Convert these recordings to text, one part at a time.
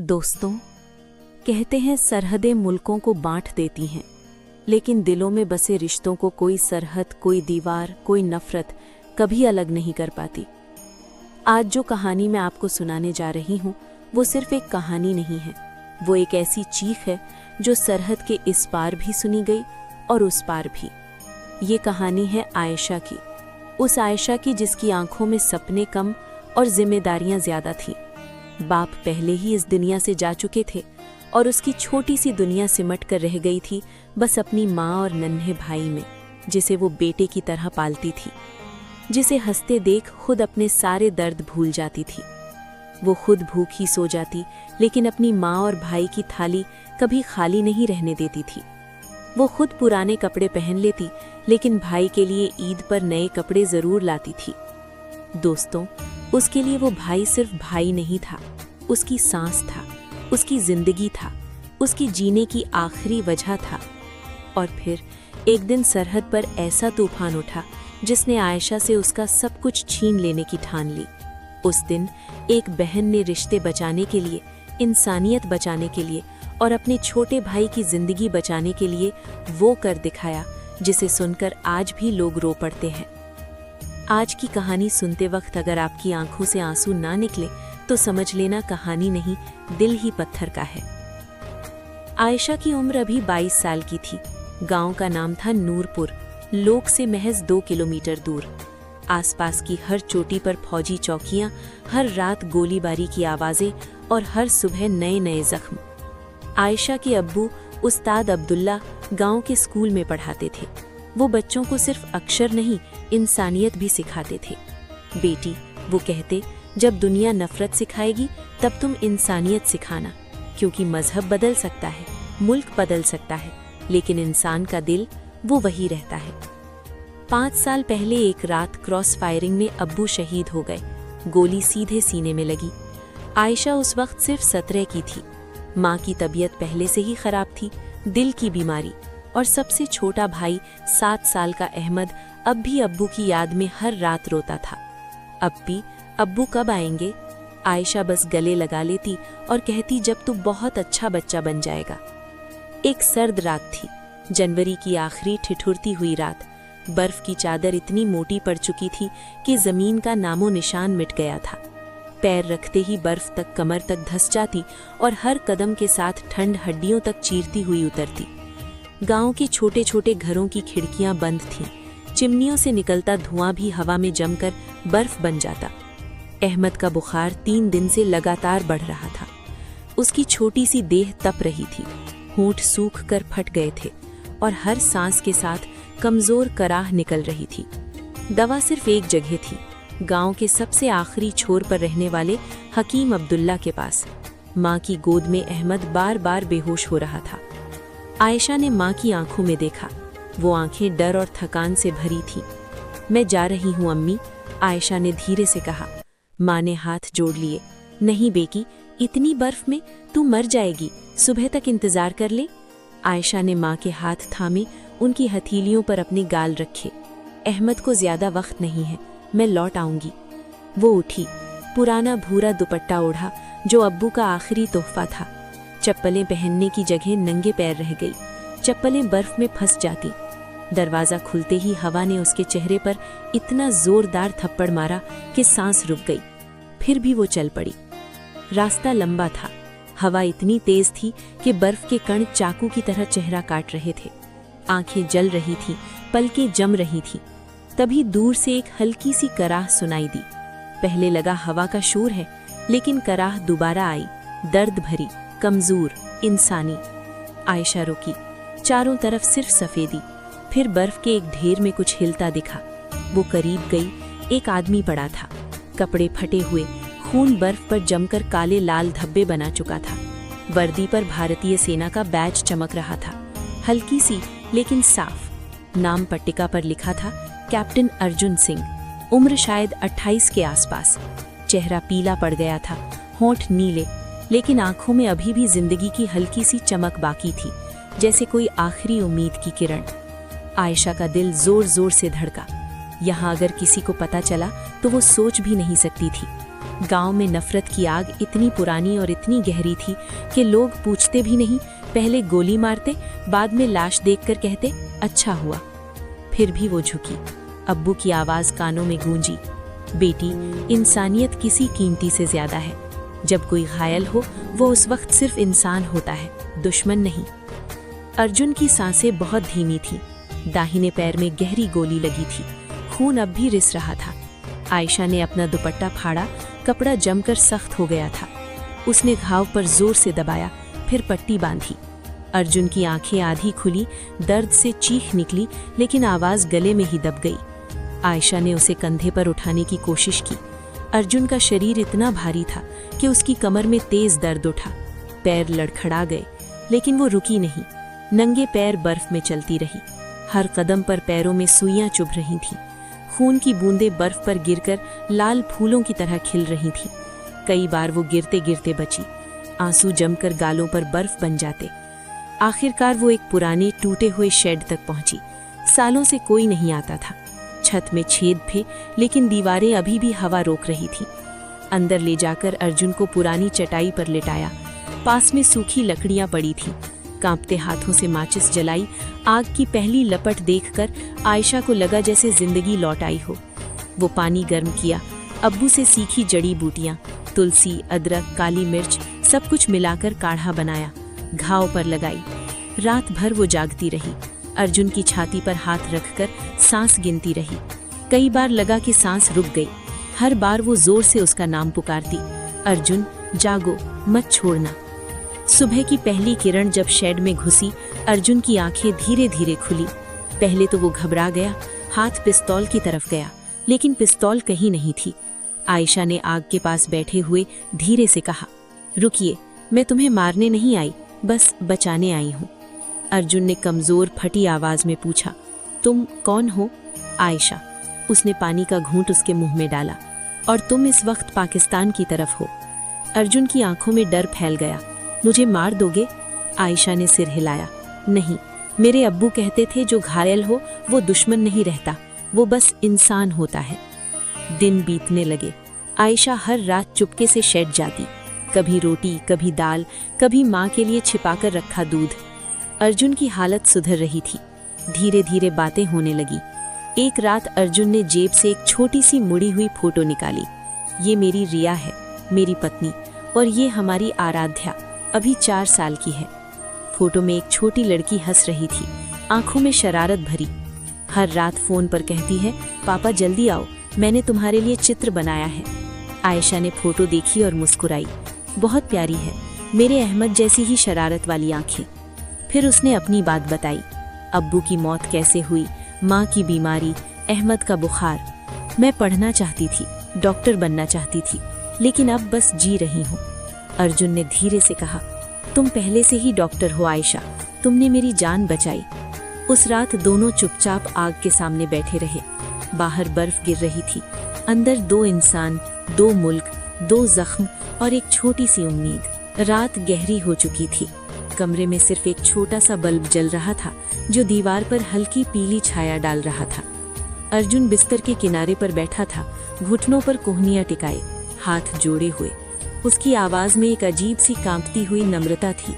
दोस्तों, कहते हैं सरहदें मुल्कों को बांट देती हैं, लेकिन दिलों में बसे रिश्तों को कोई सरहद, कोई दीवार, कोई नफरत कभी अलग नहीं कर पाती। आज जो कहानी मैं आपको सुनाने जा रही हूँ वो सिर्फ एक कहानी नहीं है, वो एक ऐसी चीख है जो सरहद के इस पार भी सुनी गई और उस पार भी। ये कहानी है आयशा की, उस आयशा की जिसकी आंखों में सपने कम और जिम्मेदारियां ज्यादा थीं। बाप पहले ही इस दुनिया से जा चुके थे और उसकी छोटी सी दुनिया सिमट कर रह गई थी बस अपनी माँ और नन्हे भाई में, जिसे वो बेटे की तरह पालती थी, जिसे हंसते देख खुद अपने सारे दर्द भूल जाती थी। वो खुद भूखी सो जाती, लेकिन अपनी माँ और भाई की थाली कभी खाली नहीं रहने देती थी। वो खुद पुराने कपड़े पहन लेती, लेकिन भाई के लिए ईद पर नए कपड़े जरूर लाती थी। दोस्तों, उसके लिए वो भाई सिर्फ भाई नहीं था, उसकी सांस था, उसकी जिंदगी था, उसकी जीने की आखिरी वजह था। और फिर एक दिन सरहद पर ऐसा तूफान उठा जिसने आयशा से उसका सब कुछ छीन लेने की ठान ली। उस दिन एक बहन ने रिश्ते बचाने के लिए, इंसानियत बचाने के लिए और अपने छोटे भाई की जिंदगी बचाने के लिए वो कर दिखाया जिसे सुनकर आज भी लोग रो पड़ते हैं। आज की कहानी सुनते वक्त अगर आपकी आंखों से आंसू ना निकले तो समझ लेना कहानी नहीं, दिल ही पत्थर का है। आयशा की उम्र अभी 22 साल की थी। गांव का नाम था नूरपुर, लोक से महज 2 किलोमीटर दूर। आसपास की हर चोटी पर फौजी चौकियां, हर रात गोलीबारी की आवाजें और हर सुबह नए नए जख्म। आयशा के अब्बू उस्ताद अब्दुल्ला गांव के स्कूल में पढ़ाते थे। वो बच्चों को सिर्फ अक्षर नहीं, इंसानियत भी सिखाते थे। बेटी, वो कहते, जब दुनिया नफरत सिखाएगी तब तुम इंसानियत सिखाना, क्योंकि मजहब बदल सकता है, मुल्क बदल सकता है, लेकिन इंसान का दिल वो वही रहता है। 5 साल पहले एक रात क्रॉस फायरिंग में अब्बू शहीद हो गए। गोली सीधे सीने में लगी। आयशा उस वक्त सिर्फ 17 की थी। माँ की तबीयत पहले से ही खराब थी, दिल की बीमारी, और सबसे छोटा भाई 7 साल का अहमद अब भी अब्बू की याद में हर रात रोता था। अब भी अब्बू कब आएंगे? आयशा बस गले लगा लेती और कहती, जब तू बहुत अच्छा बच्चा बन जाएगा। एक सर्द रात थी, जनवरी की आखिरी ठिठुरती हुई रात। बर्फ की चादर इतनी मोटी पड़ चुकी थी कि जमीन का नामो निशान मिट गया था। पैर रखते ही बर्फ तक कमर तक धंस जाती और हर कदम के साथ ठंड हड्डियों तक चीरती हुई उतरती। गांव के छोटे छोटे घरों की खिड़कियां बंद थीं। चिमनियों से निकलता धुआं भी हवा में जमकर बर्फ बन जाता। अहमद का बुखार 3 दिन से लगातार बढ़ रहा था। उसकी छोटी सी देह तप रही थी, होंठ सूख कर फट गए थे और हर सांस के साथ कमजोर कराह निकल रही थी। दवा सिर्फ एक जगह थी, गांव के सबसे आखिरी छोर पर रहने वाले हकीम अब्दुल्ला के पास। माँ की गोद में अहमद बार बार बेहोश हो रहा था। आयशा ने माँ की आंखों में देखा, वो आंखें डर और थकान से भरी थीं। मैं जा रही हूँ अम्मी, आयशा ने धीरे से कहा। माँ ने हाथ जोड़ लिए। नहीं बेटी, इतनी बर्फ में तू मर जाएगी, सुबह तक इंतजार कर ले। आयशा ने माँ के हाथ थामे, उनकी हथेलियों पर अपने गाल रखे। अहमद को ज्यादा वक्त नहीं है, मैं लौट आऊंगी। वो उठी, पुराना भूरा दुपट्टा ओढ़ा जो अब्बू का आखिरी तोहफा था। चप्पलें पहनने की जगह नंगे पैर रह गई। चप्पलें बर्फ में फंस जाती। दरवाजा खुलते ही हवा ने उसके चेहरे पर इतना जोरदार थप्पड़ मारा कि सांस रुक गई। फिर भी वो चल पड़ी। रास्ता लंबा था, हवा इतनी तेज थी कि बर्फ के कण चाकू की तरह चेहरा काट रहे थे। आंखें जल रही थीं, पलकें जम रही थीं। तभी दूर से एक हल्की सी कराह सुनाई दी। पहले लगा हवा का शोर है, लेकिन कराह दोबारा आई, दर्द भरी, कमजोर, इंसानी। आयशा रुकी। चारों तरफ सिर्फ सफेदी। फिर बर्फ के एक ढेर में कुछ हिलता दिखा। वो करीब गई। एक आदमी पड़ा था, कपड़े फटे हुए, खून बर्फ पर जमकर काले लाल धब्बे बना चुका था। वर्दी पर भारतीय सेना का बैज चमक रहा था, हल्की सी लेकिन साफ। नाम पट्टिका पर लिखा था कैप्टन अर्जुन सिंह। उम्र शायद 28 के आसपास। चेहरा पीला पड़ गया था, होंठ नीले, लेकिन आंखों में अभी भी जिंदगी की हल्की सी चमक बाकी थी, जैसे कोई आखिरी उम्मीद की किरण। आयशा का दिल जोर जोर से धड़का। यहाँ अगर किसी को पता चला तो वो सोच भी नहीं सकती थी। गांव में नफरत की आग इतनी पुरानी और इतनी गहरी थी कि लोग पूछते भी नहीं, पहले गोली मारते, बाद में लाश देखकर कहते अच्छा हुआ। फिर भी वो झुकी। अब्बू की आवाज कानों में गूंजी, बेटी, इंसानियत किसी कीमती से ज्यादा है। जब कोई घायल हो वो उस वक्त सिर्फ इंसान होता है, दुश्मन नहीं। अर्जुन की सांसें बहुत धीमी थी। दाहिने पैर में गहरी गोली लगी थी, खून अब भी रिस रहा था। आयशा ने अपना दुपट्टा फाड़ा, कपड़ा जमकर सख्त हो गया था। उसने घाव पर जोर से दबाया, फिर पट्टी बांधी। अर्जुन की आंखें आधी खुली, दर्द से चीख निकली, लेकिन आवाज गले में ही दब गई। आयशा ने उसे कंधे पर उठाने की कोशिश की। अर्जुन का शरीर इतना भारी था कि उसकी कमर में तेज दर्द उठा। पैर लड़खड़ा गए, लेकिन वो रुकी नहीं। नंगे पैर बर्फ में चलती रही। हर कदम पर पैरों में सुइयां चुभ रही थीं। खून की बूंदें बर्फ पर गिरकर लाल फूलों की तरह खिल रही थीं। कई बार वो गिरते गिरते बची। आंसू जमकर गालों पर बर्फ बन जाते। आखिरकार वो एक पुराने टूटे हुए शेड तक पहुंची। सालों से कोई नहीं आता था। छत में छेद थे, लेकिन दीवारें अभी भी हवा रोक रही थी। अंदर ले जाकर अर्जुन को पुरानी चटाई पर लिटाया। पास में सूखी लकड़ियां पड़ी थीं। कांपते हाथों से माचिस जलाई। आग की पहली लपट देखकर आयशा को लगा जैसे जिंदगी लौट आई हो। वो पानी गर्म किया। अब्बू से सीखी जड़ी बूटियां, तुलसी, अदरक, काली मिर्च, सब कुछ मिलाकर काढ़ा बनाया। घाव पर लगाई। रात भर वो जागती रही। अर्जुन की छाती पर हाथ रखकर सांस गिनती रही। कई बार लगा कि सांस रुक गई। हर बार वो जोर से उसका नाम पुकारती, अर्जुन जागो, मत छोड़ना। सुबह की पहली किरण जब शेड में घुसी, अर्जुन की आंखें धीरे धीरे खुली। पहले तो वो घबरा गया, हाथ पिस्तौल की तरफ गया, लेकिन पिस्तौल कहीं नहीं थी। आयशा ने आग के पास बैठे हुए धीरे से कहा, रुकिए, मैं तुम्हें मारने नहीं आई, बस बचाने आई हूँ। अर्जुन ने कमजोर फटी आवाज में पूछा, तुम कौन हो? आयशा। उसने पानी का घूंट उसके मुंह में डाला। और तुम इस वक्त पाकिस्तान की तरफ हो। अर्जुन की आंखों में डर फैल गया। मुझे मार दोगे? आयशा ने सिर हिलाया। नहीं, मेरे अब्बू कहते थे जो घायल हो वो दुश्मन नहीं रहता, वो बस इंसान होता है। दिन बीतने लगे। आयशा हर रात चुपके से शेड जाती। कभी रोटी, कभी दाल, कभी माँ के लिए छिपाकर रखा दूध। अर्जुन की हालत सुधर रही थी। धीरे धीरे बातें होने लगी। एक रात अर्जुन ने जेब से एक छोटी सी मुड़ी हुई फोटो निकाली। ये मेरी रिया है, मेरी पत्नी, और ये हमारी आराध्या, अभी 4 साल की है। फोटो में एक छोटी लड़की हंस रही थी, आंखों में शरारत भरी। हर रात फोन पर कहती है, पापा जल्दी आओ, मैंने तुम्हारे लिए चित्र बनाया है। आयशा ने फोटो देखी और मुस्कुराई। बहुत प्यारी है, मेरे अहमद जैसी ही शरारत वाली आंखें। फिर उसने अपनी बात बताई, अब्बू की मौत कैसे हुई, माँ की बीमारी, अहमद का बुखार। मैं पढ़ना चाहती थी, डॉक्टर बनना चाहती थी, लेकिन अब बस जी रही हूँ। अर्जुन ने धीरे से कहा, तुम पहले से ही डॉक्टर हो आयशा, तुमने मेरी जान बचाई। उस रात दोनों चुपचाप आग के सामने बैठे रहे। बाहर बर्फ गिर रही थी, अंदर 2 इंसान, 2 मुल्क, 2 जख्म और एक छोटी सी उम्मीद। रात गहरी हो चुकी थी। कमरे में सिर्फ एक छोटा सा बल्ब जल रहा था, जो दीवार पर हल्की पीली छाया डाल रहा था। अर्जुन बिस्तर के किनारे पर बैठा था, घुटनों पर कोहनियां टिकाए, हाथ जोड़े हुए। उसकी आवाज में एक अजीब सी कांपती हुई नम्रता थी।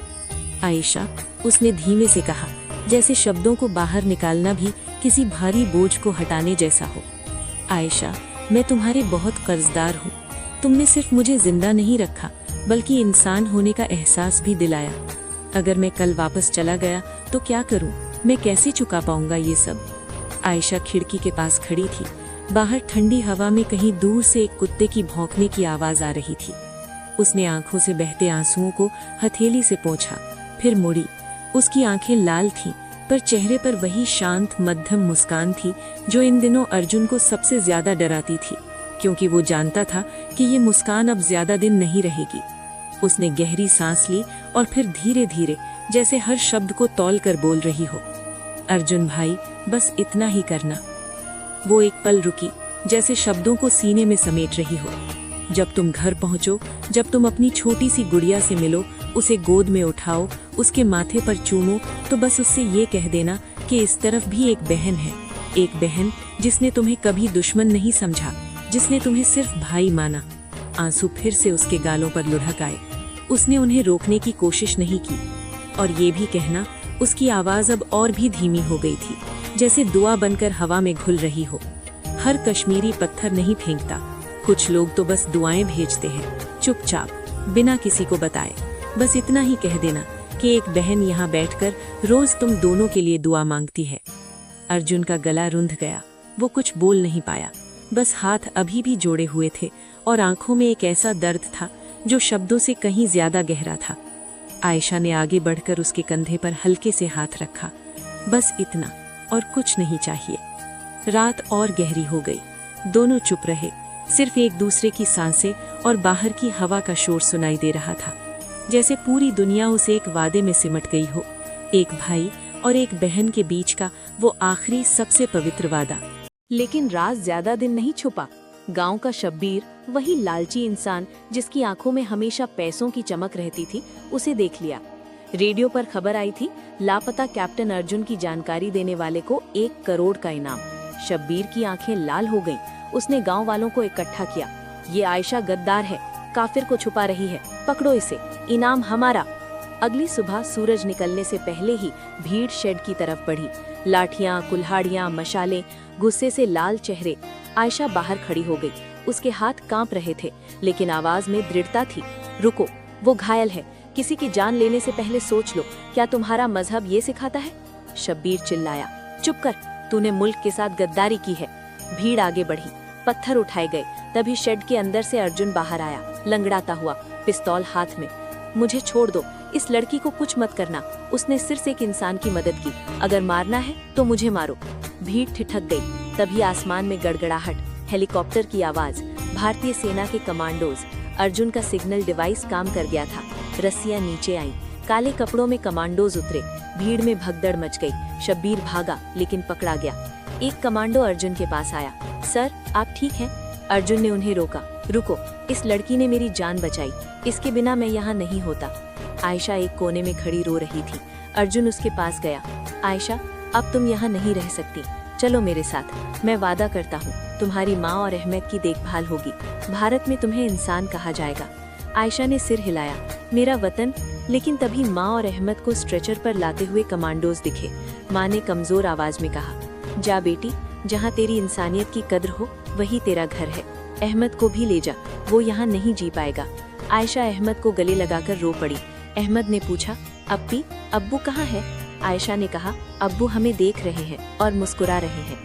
आयशा, उसने धीमे से कहा, जैसे शब्दों को बाहर निकालना भी किसी भारी बोझ को हटाने जैसा हो। आयशा, मैं तुम्हारे बहुत कर्जदार हूँ। तुमने सिर्फ मुझे जिंदा नहीं रखा, बल्कि इंसान होने का एहसास भी दिलाया। अगर मैं कल वापस चला गया तो क्या करूं? मैं कैसे चुका पाऊंगा ये सब? आयशा खिड़की के पास खड़ी थी। बाहर ठंडी हवा में कहीं दूर से एक कुत्ते की भौंकने की आवाज आ रही थी। उसने आंखों से बहते आंसुओं को हथेली से पोंछा, फिर मुड़ी। उसकी आंखें लाल थीं, पर चेहरे पर वही शांत मध्यम मुस्कान थी जो इन दिनों अर्जुन को सबसे ज्यादा डराती थी, क्योंकि वो जानता था कि ये मुस्कान अब ज्यादा दिन नहीं रहेगी। उसने गहरी सांस ली और फिर धीरे धीरे, जैसे हर शब्द को तौल कर बोल रही हो, अर्जुन भाई, बस इतना ही करना। वो एक पल रुकी, जैसे शब्दों को सीने में समेट रही हो। जब तुम घर पहुंचो, जब तुम अपनी छोटी सी गुड़िया से मिलो, उसे गोद में उठाओ, उसके माथे पर चूमो, तो बस उससे ये कह देना कि इस तरफ भी एक बहन है, एक बहन जिसने तुम्हें कभी दुश्मन नहीं समझा, जिसने तुम्हें सिर्फ भाई माना। आंसू फिर से उसके गालों पर लुढ़क आए। उसने उन्हें रोकने की कोशिश नहीं की, और ये भी कहना, उसकी आवाज अब और भी धीमी हो गई थी, जैसे दुआ बनकर हवा में घुल रही हो। हर कश्मीरी पत्थर नहीं फेंकता, कुछ लोग तो बस दुआएं भेजते हैं, चुपचाप, बिना किसी को बताए। बस इतना ही कह देना कि एक बहन यहाँ बैठकर रोज तुम दोनों के लिए दुआ मांगती है। अर्जुन का गला रुंध गया, वो कुछ बोल नहीं पाया, बस हाथ अभी भी जोड़े हुए थे और आंखों में एक ऐसा दर्द था जो शब्दों से कहीं ज्यादा गहरा था। आयशा ने आगे बढ़कर उसके कंधे पर हल्के से हाथ रखा। बस इतना, और कुछ नहीं चाहिए। रात और गहरी हो गई, दोनों चुप रहे, सिर्फ एक दूसरे की सांसें और बाहर की हवा का शोर सुनाई दे रहा था, जैसे पूरी दुनिया उसे एक वादे में सिमट गई हो, एक भाई और एक बहन के बीच का वो आखिरी सबसे पवित्र वादा। लेकिन राज ज्यादा दिन नहीं छुपा। गांव का शब्बीर, वही लालची इंसान जिसकी आंखों में हमेशा पैसों की चमक रहती थी, उसे देख लिया। रेडियो पर खबर आई थी, लापता कैप्टन अर्जुन की जानकारी देने वाले को 1 करोड़ का इनाम। शब्बीर की आंखें लाल हो गईं। उसने गांव वालों को इकट्ठा किया। ये आयशा गद्दार है, काफिर को छुपा रही है, पकड़ो इसे, इनाम हमारा। अगली सुबह सूरज निकलने से पहले ही भीड़ शेड की तरफ बढ़ी। लाठियां, कुल्हाड़ियां, मशालें, गुस्से से लाल चेहरे। आयशा बाहर खड़ी हो गई। उसके हाथ कांप रहे थे, लेकिन आवाज में दृढ़ता थी। रुको, वो घायल है, किसी की जान लेने से पहले सोच लो, क्या तुम्हारा मजहब ये सिखाता है? शब्बीर चिल्लाया, चुप कर, तूने मुल्क के साथ गद्दारी की है। भीड़ आगे बढ़ी, पत्थर उठाए गए। तभी शेड के अंदर से अर्जुन बाहर आया, लंगड़ाता हुआ, पिस्तौल हाथ में। मुझे छोड़ दो, इस लड़की को कुछ मत करना, उसने सिर्फ एक इंसान की मदद की, अगर मारना है तो मुझे मारो। भीड़ ठिठक गई। तभी आसमान में गड़गड़ाहट, हेलीकॉप्टर की आवाज, भारतीय सेना के कमांडोज। अर्जुन का सिग्नल डिवाइस काम कर गया था। रस्सियां नीचे आईं, काले कपड़ों में कमांडोज उतरे। भीड़ में भगदड़ मच गई। शब्बीर भागा, लेकिन पकड़ा गया। एक कमांडो अर्जुन के पास आया। सर, आप ठीक हैं? अर्जुन ने उन्हें रोका। रुको, इस लड़की ने मेरी जान बचाई, इसके बिना मैं यहाँ नहीं होता। आयशा एक कोने में खड़ी रो रही थी। अर्जुन उसके पास गया। आयशा, अब तुम यहाँ नहीं रह सकती, चलो मेरे साथ। मैं वादा करता हूँ, तुम्हारी माँ और अहमद की देखभाल होगी। भारत में तुम्हें इंसान कहा जाएगा। आयशा ने सिर हिलाया। मेरा वतन। लेकिन तभी माँ और अहमद को स्ट्रेचर पर लाते हुए कमांडोज दिखे। माँ ने कमजोर आवाज में कहा, जा बेटी, जहाँ तेरी इंसानियत की कद्र हो वही तेरा घर है। अहमद को भी ले जा, वो यहाँ नहीं जी पाएगा। आयशा अहमद को गले लगाकर रो पड़ी। अहमद ने पूछा, अप्पी, अब्बू कहाँ है? आयशा ने कहा, अब्बू हमें देख रहे हैं और मुस्कुरा रहे हैं।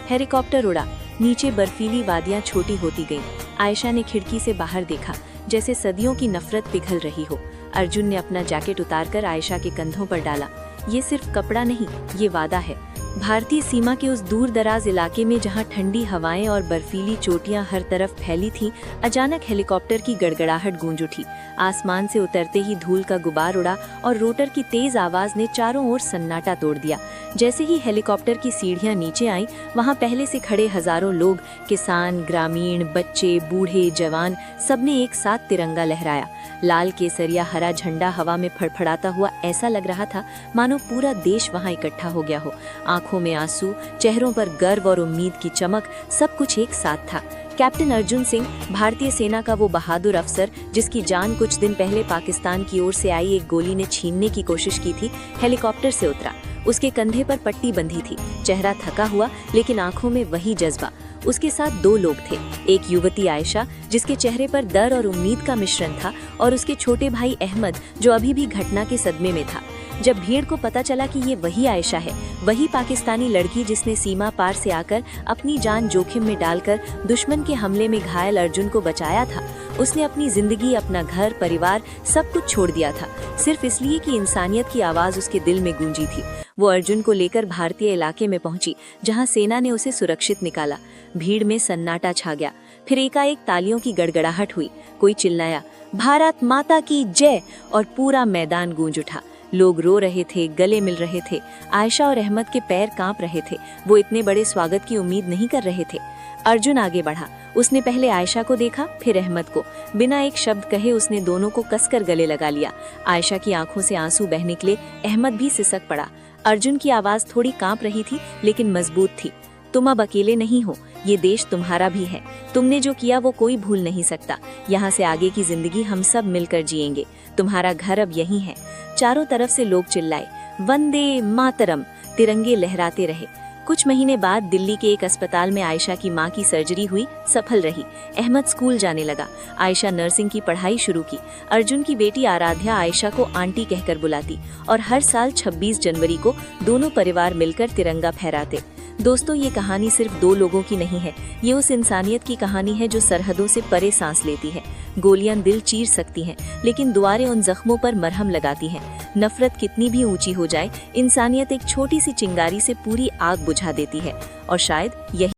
हेलीकॉप्टर उड़ा, नीचे बर्फीली वादियां छोटी होती गईं। आयशा ने खिड़की से बाहर देखा, जैसे सदियों की नफरत पिघल रही हो। अर्जुन ने अपना जैकेट उतारकर आयशा के कंधों पर डाला। ये सिर्फ कपड़ा नहीं, ये वादा है। भारतीय सीमा के उस दूर दराज इलाके में जहां ठंडी हवाएं और बर्फीली चोटियां हर तरफ फैली थीं, अचानक हेलीकॉप्टर की गड़गड़ाहट गूंज उठी। आसमान से उतरते ही धूल का गुबार उड़ा और रोटर की तेज आवाज ने चारों ओर सन्नाटा तोड़ दिया। जैसे ही हेलीकॉप्टर की सीढ़ियां नीचे आईं, वहां पहले से खड़े हजारों लोग, किसान, ग्रामीण, बच्चे, बूढ़े, जवान, सबने एक साथ तिरंगा लहराया। लाल केसरिया हरा झंडा हवा में फड़फड़ाता हुआ ऐसा लग रहा था मानो पूरा देश वहां इकट्ठा हो गया हो। आंखों में आंसू, चेहरों पर गर्व और उम्मीद की चमक, सब कुछ एक साथ था। कैप्टन अर्जुन सिंह, भारतीय सेना का वो बहादुर अफसर जिसकी जान कुछ दिन पहले पाकिस्तान की ओर से आई एक गोली ने छीनने की कोशिश की थी, हेलीकॉप्टर से उतरा। उसके कंधे पर पट्टी बंधी थी, चेहरा थका हुआ, लेकिन आंखों में वही जज्बा। उसके साथ 2 लोग थे, एक युवती आयशा जिसके चेहरे पर डर और उम्मीद का मिश्रण था, और उसके छोटे भाई अहमद जो अभी भी घटना के सदमे में था। जब भीड़ को पता चला कि ये वही आयशा है, वही पाकिस्तानी लड़की जिसने सीमा पार से आकर अपनी जान जोखिम में डालकर दुश्मन के हमले में घायल अर्जुन को बचाया था, उसने अपनी जिंदगी, अपना घर, परिवार, सब कुछ छोड़ दिया था, सिर्फ इसलिए कि इंसानियत की आवाज उसके दिल में गूंजी थी। वो अर्जुन को लेकर भारतीय इलाके में पहुंची, जहां सेना ने उसे सुरक्षित निकाला। भीड़ में सन्नाटा छा गया। फिर एकाएक तालियों की गड़गड़ाहट हुई। कोई चिल्लाया, भारत माता की जय, और पूरा मैदान गूंज उठा। लोग रो रहे थे, गले मिल रहे थे। आयशा और अहमद के पैर कांप रहे थे। वो इतने बड़े स्वागत की उम्मीद नहीं कर रहे थे। अर्जुन आगे बढ़ा। उसने पहले आयशा को देखा, फिर अहमद को। बिना एक शब्द कहे उसने दोनों को कसकर गले लगा लिया। आयशा की आंखों से आंसू बह निकले। अहमद भी सिसक पड़ा। अर्जुन की आवाज थोड़ी कांप रही थी, लेकिन मजबूत थी। तुम अब अकेले नहीं हो, ये देश तुम्हारा भी है। तुमने जो किया वो कोई भूल नहीं सकता। यहाँ से आगे की जिंदगी हम सब मिलकर जिएंगे। तुम्हारा घर अब यहीं है। चारों तरफ से लोग चिल्लाए, वंदे मातरम, तिरंगे लहराते रहे। कुछ महीने बाद दिल्ली के एक अस्पताल में आयशा की मां की सर्जरी हुई, सफल रही। अहमद स्कूल जाने लगा। आयशा नर्सिंग की पढ़ाई शुरू की। अर्जुन की बेटी आराध्या आयशा को आंटी कहकर बुलाती और हर साल 26 जनवरी को दोनों परिवार मिलकर तिरंगा फहराते। दोस्तों, ये कहानी सिर्फ दो लोगों की नहीं है, ये उस इंसानियत की कहानी है जो सरहदों से परे सांस लेती है। गोलियां दिल चीर सकती हैं, लेकिन दुआएं उन जख्मों पर मरहम लगाती हैं। नफरत कितनी भी ऊंची हो जाए, इंसानियत एक छोटी सी चिंगारी से पूरी आग बुझा देती है। और शायद यही